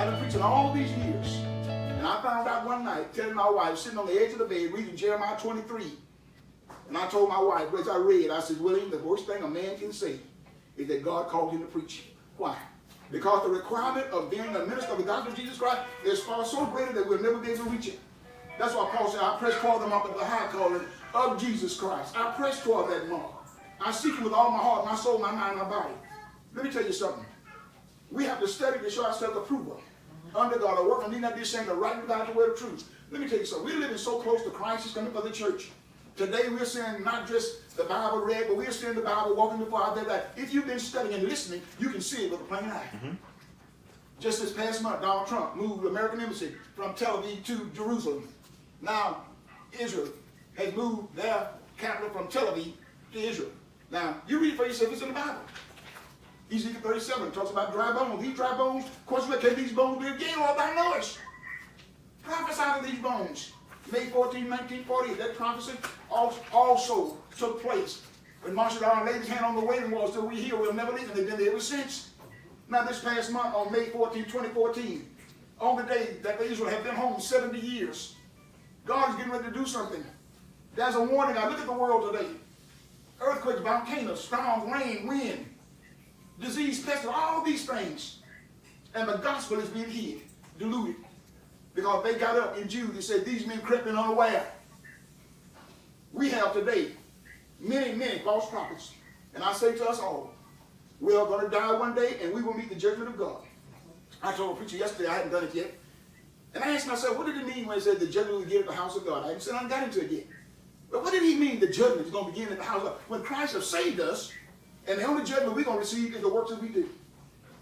I've been preaching all these years. And I found out one night, telling my wife, sitting on the edge of the bed, reading Jeremiah 23. And I told my wife, as I read, I said, William, the worst thing a man can say is that God called him to preach. Why? Because the requirement of being a minister of the gospel of Jesus Christ is far so greater that we'll never be able to reach it. That's why Paul said, I press toward the mark of the high calling of Jesus Christ. I press toward that mark. I seek it with all my heart, my soul, my mind, my body. Let me tell you something. We have to study to show ourselves approval. Under God, a work, and need not be ashamed to rightly divide the word of truth. Let me tell you something. We're living so close to Christ is coming for the church. Today we're seeing not just the Bible read, but we're seeing the Bible walking before our day. If you've been studying and listening, you can see it with a plain eye. Just this past month, Donald Trump moved the American embassy from Tel Aviv to Jerusalem. Now, Israel has moved their capital from Tel Aviv to Israel. Now, you read it for yourself, it's in the Bible. Ezekiel 37 talks about dry bones. These dry bones, of course, can these bones live again? Lord, thou knowest. Prophesy to these bones. May 14, 1940, that prophecy also took place when Marshall Allen laid his hand on the wailing wall, so we hear we'll never leave, and they've been there ever since. Now, this past month, on May 14, 2014, on the day that Israel had been home 70 years, God is getting ready to do something. There's a warning. I look at the world today. Earthquakes, volcanoes, storms, rain, wind, disease, pestilence, all these things. And the gospel is being hid, diluted. Because they got up in Jude and said, these men crept in unaware. We have today many, many false prophets. And I say to us all, we are going to die one day and we will meet the judgment of God. I told a preacher yesterday, I hadn't done it yet. And I asked myself, what did it mean when he said the judgment will begin at the house of God? I said, I haven't got into it yet. But what did he mean the judgment is going to begin at the house of God? When Christ has saved us, and the only judgment we're going to receive is the works that we do.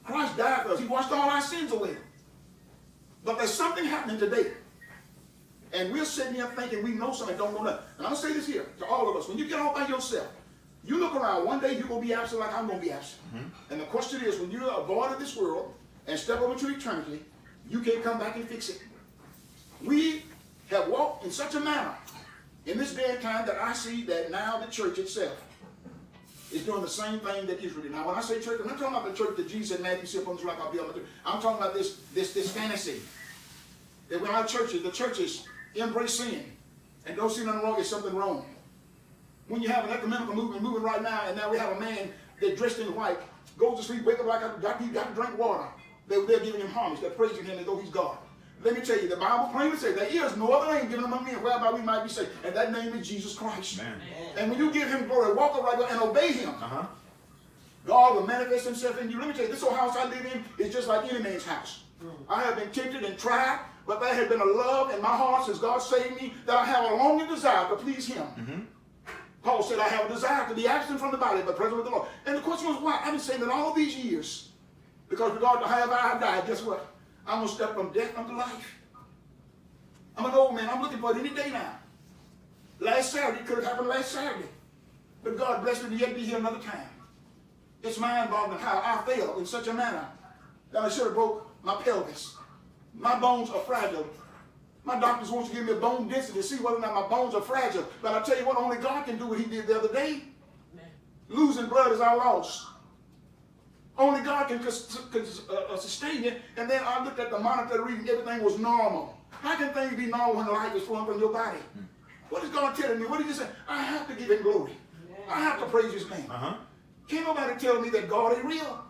Christ died for us. He washed all our sins away. But there's something happening today. And we're sitting here thinking we know something, don't know nothing. And I'm going to say this here to all of us. When you get all by yourself, you look around, one day you're going to be absent like I'm going to be absent. And the question is, when you're a born of this world and step over to eternity, you can't come back and fix it. We have walked in such a manner in this day and time that I see that now the church itself is doing the same thing that Israel did. Now, when I say church, I'm not talking about the church that Jesus said, Matthew, sit upon this rock, I'll be on the church. I'm talking about this fantasy. That when our churches, the churches embrace sin and don't see nothing wrong, there's something wrong. When you have an ecumenical movement moving right now, and now we have a man that dressed in white, goes to sleep, wake up like he got to drink water. They're giving him homage. They're praising him as though he's God. Let me tell you, the Bible plainly says there is no other name given among men whereby we might be saved. And that name is Jesus Christ. Amen. And when you give him glory, walk upright and obey him, God will manifest himself in you. Let me tell you, this old house I live in is just like any man's house. I have been tempted and tried, but there has been a love in my heart since God saved me that I have a longing desire to please him. Paul said, I have a desire to be absent from the body, but present with the Lord. And the question was why? I've been saying that all these years. Because regardless of however I died, guess what? I'm going to step from death unto life. I'm an old man. I'm looking for it any day now. Last Saturday, it could have happened last Saturday. But God blessed me to yet be here another time. It's mind-boggling how I failed in such a manner that I should have broke my pelvis. My bones are fragile. My doctors want to give me a bone density to see whether or not my bones are fragile. But I tell you what, only God can do what he did the other day. Losing blood is our loss. Only God can sustain it. And then I looked at the monitor reading, everything was normal. How can things be normal when life is flowing from your body? What is God telling me? What did he say? I have to give him glory. I have to praise his name. Can't nobody tell me that God ain't real.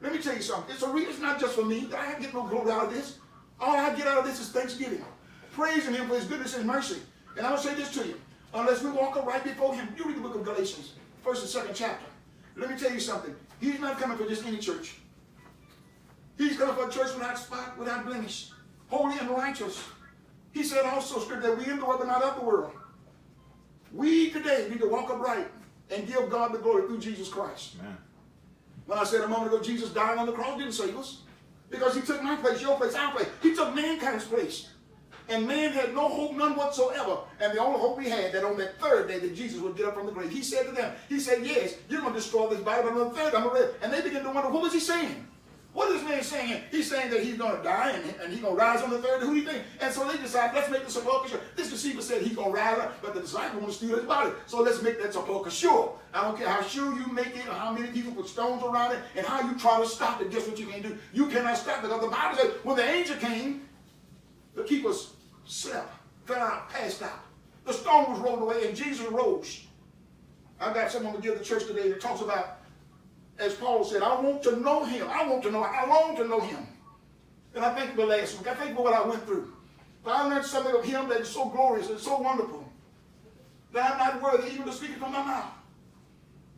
Let me tell you something. It's not just for me. I don't get no glory out of this. All I get out of this is thanksgiving. Praising him for his goodness and mercy. And I will say this to you. Unless we walk upright before him, you read the book of Galatians, 1st and 2nd chapter. Let me tell you something. He's not coming for just any church. He's coming for a church without spot, without blemish, holy and righteous. He said also, Scripture, that we in the world but not of the world. We today need to walk upright and give God the glory through Jesus Christ. Amen. When I said a moment ago, Jesus dying on the cross didn't save us. Because he took my place, your place, our place. He took mankind's place. And man had no hope, none whatsoever. And the only hope we had, that on that third day that Jesus would get up from the grave. He said to them, he said, yes, you're going to destroy this body, but on the third I'm going to live. And they began to wonder, what was he saying? What is this man saying? He's saying that he's going to die and he's going to rise on the third day. Who do you think? And so they decided, let's make the sepulchre sure. This deceiver said he's going to rise up, but the disciple want to steal his body. So let's make that sepulchre sure. I don't care how sure you make it or how many people put stones around it and how you try to stop it. Guess what you can do? You cannot stop it. Because the Bible says when the angel came, the keepers slept, fell out, passed out. The stone was rolled away and Jesus rose. I got someone to give the church today that talks about, as Paul said, I want to know him. I long to know him. And I think of the last week. I think of what I went through. But I learned something of him that is so glorious and so wonderful that I'm not worthy even to speak it from my mouth.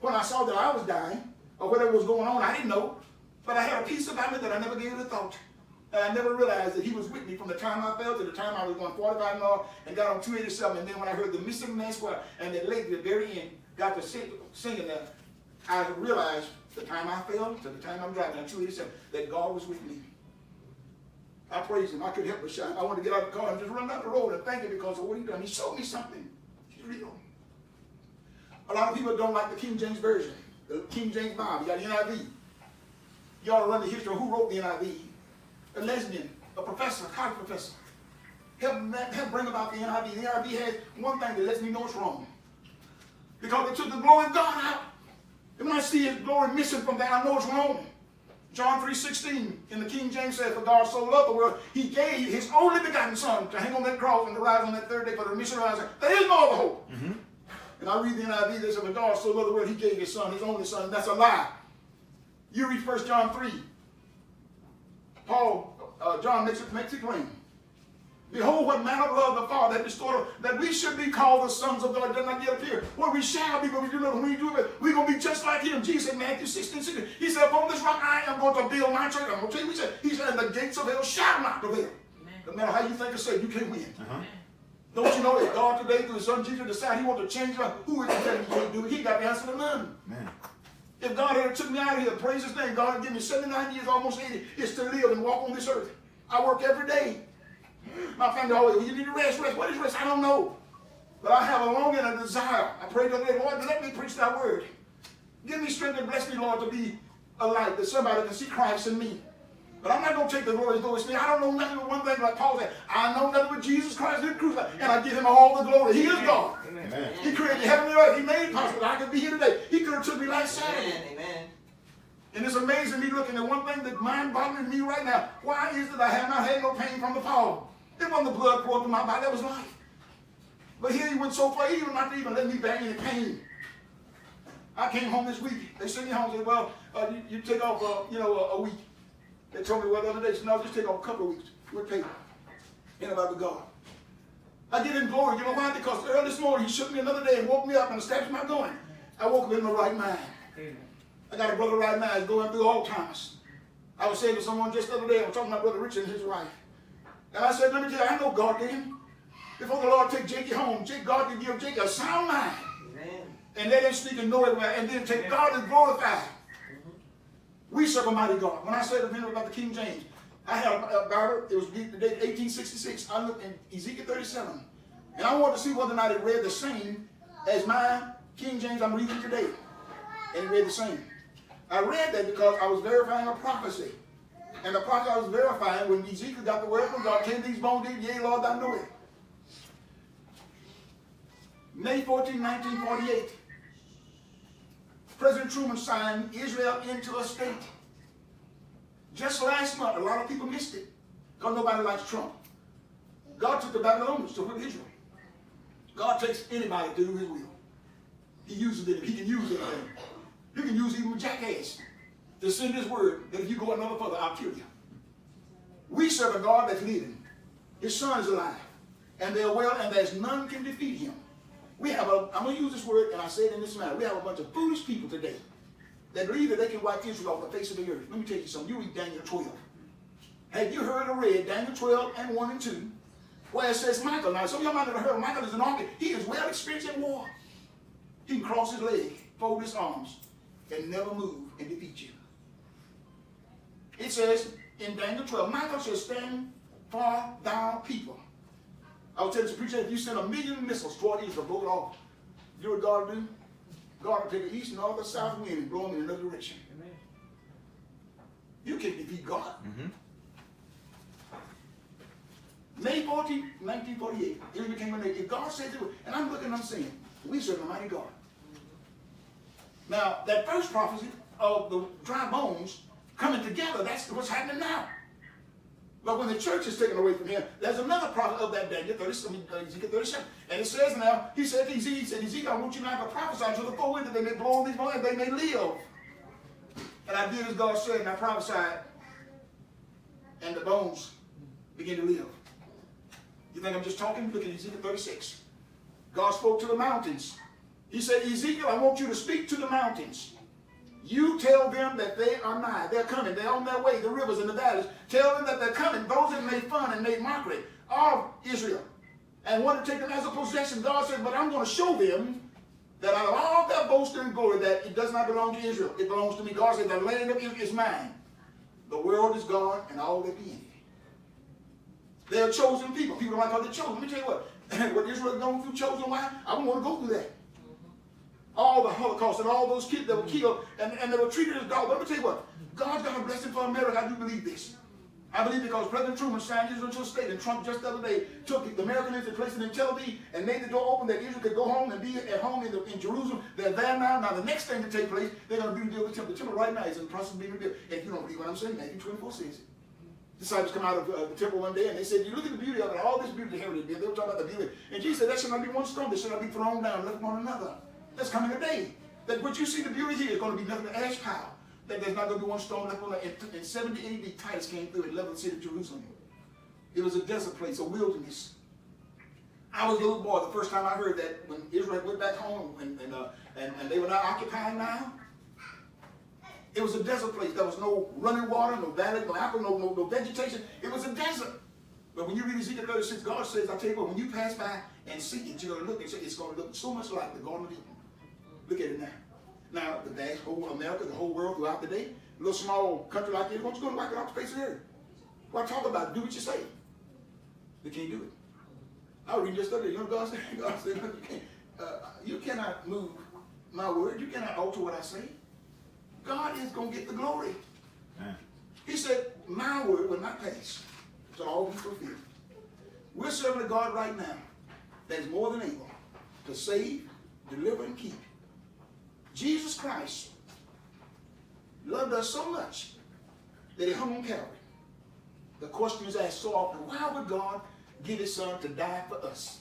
When I saw that I was dying, or whatever was going on, I didn't know. But I had a peace about me that I never gave it a thought. And I never realized that he was with me from the time I fell to the time I was going 45 miles and got on 287. And then when I heard the Missing Man Square and that lady at the very end got to singing that, I realized the time I fell to the time I'm driving on 287 that God was with me. I praise him. I couldn't help but shout. I wanted to get out of the car and just run down the road and thank him because of what he done. He showed me something. He's real. A lot of people don't like the King James Version, the King James Bible. You got the NIV. You ought to run the history of who wrote the NIV. A lesbian, a professor, a college professor. Help bring about the NIV. The NIV has one thing that lets me know it's wrong. Because they took the glory of God out. And when I see his glory missing from that, I know it's wrong. John 3:16 in the King James says, for God so loved the world, he gave his only begotten son to hang on that cross and to rise on that third day for the remission of our sins. There is no other hope. Mm-hmm. And I read the NIV that says, for God so loved the world, he gave his son, his only son. That's a lie. You read 1 John 3. John makes it plain. Behold, what manner of love the Father hath bestowed, that we should be called the sons of God. It does not yet appear. What we shall be, but we do not. When we do it, we're going to be just like him. Jesus said, Matthew 16:16. He said, upon this rock I am going to build my church. I'm going to tell you what he said. He said, and the gates of hell shall not prevail. No matter how you think or say, you can't win. Don't you know that God today, through his son Jesus, decided he wanted to change you? Who is it that he can't do it? He got the answer to none. Man. If God had took me out of here, praise his name, God had given me 79 years, almost 80, is to live and walk on this earth. I work every day. My family always, well, you need to rest. What is rest? I don't know. But I have a longing and a desire. I pray to the Lord, let me preach that word. Give me strength and bless me, Lord, to be a light, that somebody can see Christ in me. But I'm not going to take the glory as though it's me. I don't know nothing but one thing, like Paul said. I know nothing but Jesus Christ and crucified. And I give him all the glory. He is God. Amen. He created heaven and earth. He made it possible that I could be here today. He could have took me last Saturday. Amen. And it's amazing me looking at one thing that mind-boggling me right now. Why is it I have not had no pain from the fall? It wasn't the blood poured through my body. That was life. But here he went so far, even not to even let me bear any pain. I came home this week. They sent me home and said, well, you take off, a week. They told me, well, the other day, so no, just take off a couple of weeks. We're paid. In about with God. I get in glory. You know why? Because early this morning, he shook me another day and woke me up and established my going. I woke up in the right mind. I got a brother right now who's going through Alzheimer's. I was saying to someone just the other day, I was talking about Brother Richard and his wife. And I said, let me tell you, I know God did him. Before the Lord take Jakey home, God can give Jakey a sound mind. Amen. And let him speak and know everywhere. And then take God and glorify. Mm-hmm. We serve a mighty God. When I said to him about the King James, I had a Bible. It was the date 1866. I looked in Ezekiel 37. And I wanted to see whether or not it read the same as my King James I'm reading today. And it read the same. I read that because I was verifying a prophecy. And the prophet I was verifying, when Ezekiel got the word from God, can these bones eat? Yea, Lord, thou knowest. May 14, 1948, President Truman signed Israel into a state. Just last month, a lot of people missed it because nobody likes Trump. God took the Babylonians to whip Israel. God takes anybody to do his will. He uses it. He can use anything. He can use even a jackass to send his word that if you go another further, I'll kill you. We serve a God that's living. His son is alive. And they're well, and there's none can defeat him. We have I'm going to use this word, and I say it in this manner. We have a bunch of foolish people today that believe that they can wipe Israel off the face of the earth. Let me tell you something. You read Daniel 12. Have you heard or read Daniel 12 and 1 and 2, where it says Michael? Now, some of y'all might have heard Michael is an army. He is well experienced in war. He can cross his leg, fold his arms, and never move and defeat you. It says in Daniel 12, Michael shall stand for thou people. I will tell this preacher, if you send 1,000,000 missiles toward Israel, blow it off. You know what God will do? God will take the east, north, and south wind and blow them in another direction. Amen. You can't defeat God. May 14, 1948, Israel became a nation. If God says it, and I'm looking and I'm saying, we serve a mighty God. Now, that first prophecy of the dry bones coming together, that's what's happening now. But when the church is taken away from him, there's another prophet of that Ezekiel 37. And it says now, he said to Ezekiel, I want you now to prophesy to the four winds that they may blow on these bones and they may live. And I did as God said, and I prophesied, and the bones began to live. You think I'm just talking? Look at Ezekiel 36. God spoke to the mountains. He said, Ezekiel, I want you to speak to the mountains. You tell them that they are nigh. They're coming. They're on their way, the rivers and the valleys. Tell them that they're coming. Those that made fun and made mockery of Israel and want to take them as a possession. God said, but I'm going to show them that out of all their boasting and glory, that it does not belong to Israel. It belongs to me. God said, the land of Israel is mine. The world is gone and all that be in it. They're chosen people. People don't like how they're chosen. Let me tell you what. What Israel is going through, chosen why? I don't want to go through that. All the Holocaust and all those kids that were killed and they were treated as dogs. Let me tell you what. God's got a blessing for America. I do believe this. I believe because President Truman signed Israel into a state, and Trump just the other day took the American Israel, placed it in Tel Aviv, and made the door open that Israel could go home and be at home in Jerusalem. They're there now. Now the next thing to take place, they're going to rebuild the temple. The temple right now is in the process of being rebuilt. And if you don't believe what I'm saying, Matthew 24 says it. Disciples come out of the temple one day and they said, you look at the beauty of it, all this beauty, the heritage. They were talking about the beauty. And Jesus said, that should not be one stone, that should not be thrown down, left one another. That's coming a day. That what you see the beauty here is going to be nothing but ash pile. That there's not going to be one stone left on it. In 70 AD, Titus came through and leveled the city of Jerusalem. It was a desert place, a wilderness. I was a little boy the first time I heard that when Israel went back home and they were not occupying now. It was a desert place. There was no running water, no valley, no apple, no vegetation. It was a desert. But when you read Ezekiel 36, God says, I tell you what, when you pass by and see it, you're going to look and say, it's going to look so much like the Garden of Eden. Look at it now. Now, the vast whole America, the whole world throughout the day, a little small country like this, why don't you go and wipe it off the face of the earth? Why talk about it? Do what you say. They can't do it. I was reading just the other day. You know what God said? God said, you cannot move my word. You cannot alter what I say. God is going to get the glory. Man. He said, my word will not pass. So all be fulfilled. We're serving a God right now that is more than able to save, deliver, and keep. Jesus Christ loved us so much that he hung on Calvary. The question is asked so often, why would God give his son to die for us?